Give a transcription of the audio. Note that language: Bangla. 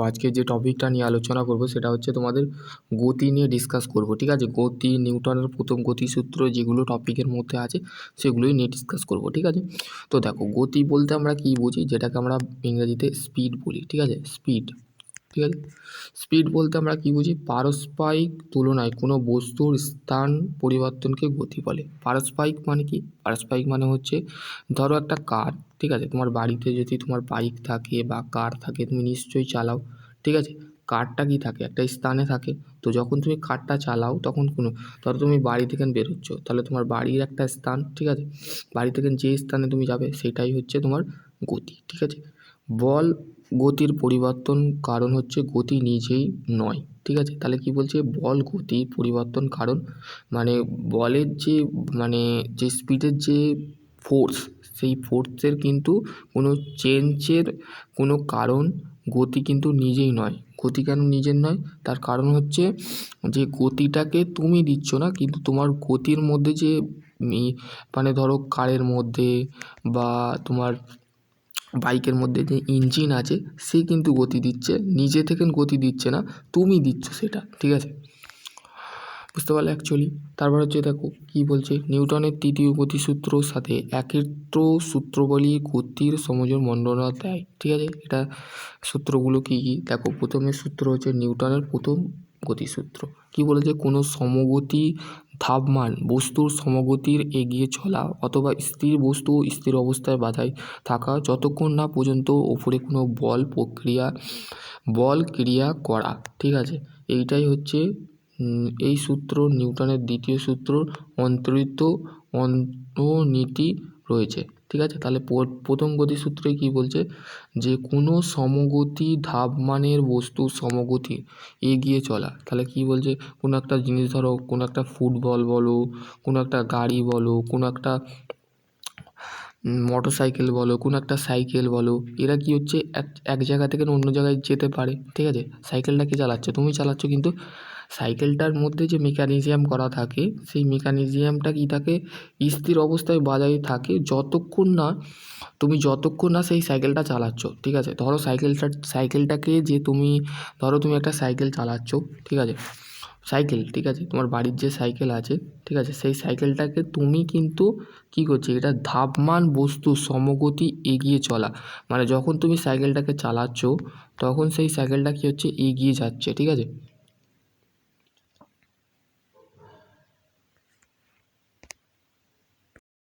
আজকে যে টপিকটা নিয়ে আলোচনা করব সেটা হচ্ছে তোমাদের গতি নিয়ে ডিসকাস করব, ঠিক আছে। গতি, নিউটনের প্রথম গতিসূত্র যেগুলো টপিকের মধ্যে আছে সেগুলোই নিয়ে ডিসকাস করব, ঠিক আছে। তো দেখো, গতি বলতে আমরা কী বুঝি, যেটাকে আমরা ইংরেজিতে স্পিড বলি, ঠিক আছে। স্পিড, ঠিক আছে। স্পিড বলতে আমরা কী বুঝি, পারস্পরিক তুলনায় কোনো বস্তুর স্থান পরিবর্তনকে গতি বলে। পারস্পরিক মানে কি? পারস্পরিক মানে হচ্ছে, ধরো একটা কার, ঠিক আছে। তোমার বাড়িতে যদি তোমার বাইক থাকে বা কার থাকে, তুমি নিশ্চয়ই চালাও, ঠিক আছে। কারটা কি থাকে, একটা স্থানে থাকে। তো যখন তুমি কারটা চালাও তখন ধরো তুমি বাড়ি থেকে বেরোচ্ছ, তাহলে তোমার বাড়ির একটা স্থান, ঠিক আছে। বাড়ি থেকে যে স্থানে তুমি যাবে সেটাই হচ্ছে তোমার গতি, ঠিক আছে। বল গতির পরিবর্তন কারণ হচ্ছে গতি নিজেই নয়, ঠিক আছে। তাহলে কি বলছে, বল গতির পরিবর্তন কারণ, মানে বলের যে যে স্পিডের যে ফোর্স, সেই ফোর্সের কিন্তু কোনো চেঞ্জের কোনো কারণ গতি কিন্তু নিজেই নয়। গতি কেন নিজের নয়? তার কারণ হচ্ছে যে গতিটাকে তুমি দিচ্ছ না, কিন্তু তোমার গতির মধ্যে যে ধরো কারের মধ্যে বা তোমার বাইকের মধ্যে যে ইঞ্জিন আছে সে কিন্তু গতি দিচ্ছে, নিজে থেকে গতি দিচ্ছে না, তুমি দিচ্ছ সেটা, ঠিক আছে। বুঝতে পারলে অ্যাকচুয়ালি। তারপর হচ্ছে দেখো কী বলছে, নিউটনের তৃতীয় গতিসূত্রর সাথে একত্র সূত্রবলী গতির সমজন বর্ণনা দেয়, ঠিক আছে। এটা সূত্রগুলো কী কী দেখো, প্রথমের সূত্র হচ্ছে নিউটনের প্রথম গতিসূত্র। কী বলেছে, কোনো সমগতি ধাবমান বস্তুর সমগতির এগিয়ে চলা অথবা স্থির বস্তু স্থির অবস্থায় বাধায় থাকা যতক্ষণ না পর্যন্ত ওপরে কোনো বল ক্রিয়া করা, ঠিক আছে। এইটাই হচ্ছে এই সূত্র নিউটনের দ্বিতীয় সূত্র অন্তর্নিহিত নীতি রয়েছে, ঠিক আছে। তাহলে প্রথম গতিসূত্রে কী বলছে, যে কোনো সমগতি ধাবমানের বস্তু সমগতি এগিয়ে চলা। তাহলে কী বলছে, কোনো একটা জিনিস, ধরো কোনো একটা ফুটবল বলো, কোনো একটা গাড়ি বলো, কোনো একটা মোটর সাইকেল বলো, কোনো একটা সাইকেল বলো, এরা কী হচ্ছে এক জায়গা থেকে অন্য জায়গায় যেতে পারে, ঠিক আছে। সাইকেলটা কে চালাচ্ছে, তুমি চালাচ্ছ, কিন্তু সাইকেলটার মধ্যে যে মেকানিজম করা থাকে সেই মেকানিজমটা কী থাকে, স্থির অবস্থায় বজায় থাকে যতক্ষণ না সেই সাইকেলটা চালাচ্ছ, ঠিক আছে। ধরো সাইকেলটাকে যে তুমি একটা সাইকেল চালাচ্ছ, ঠিক আছে। ঠিক আছে, তোমার বাড়ির যে সাইকেল আছে, ঠিক আছে, সেই সাইকেলটাকে তুমি কিন্তু কী করছো, এটা ধাবমান বস্তু সমগতি এগিয়ে চলা, মানে যখন তুমি সাইকেলটাকে চালাচ্ছ তখন সেই সাইকেলটা কী হচ্ছে, এগিয়ে যাচ্ছে, ঠিক আছে।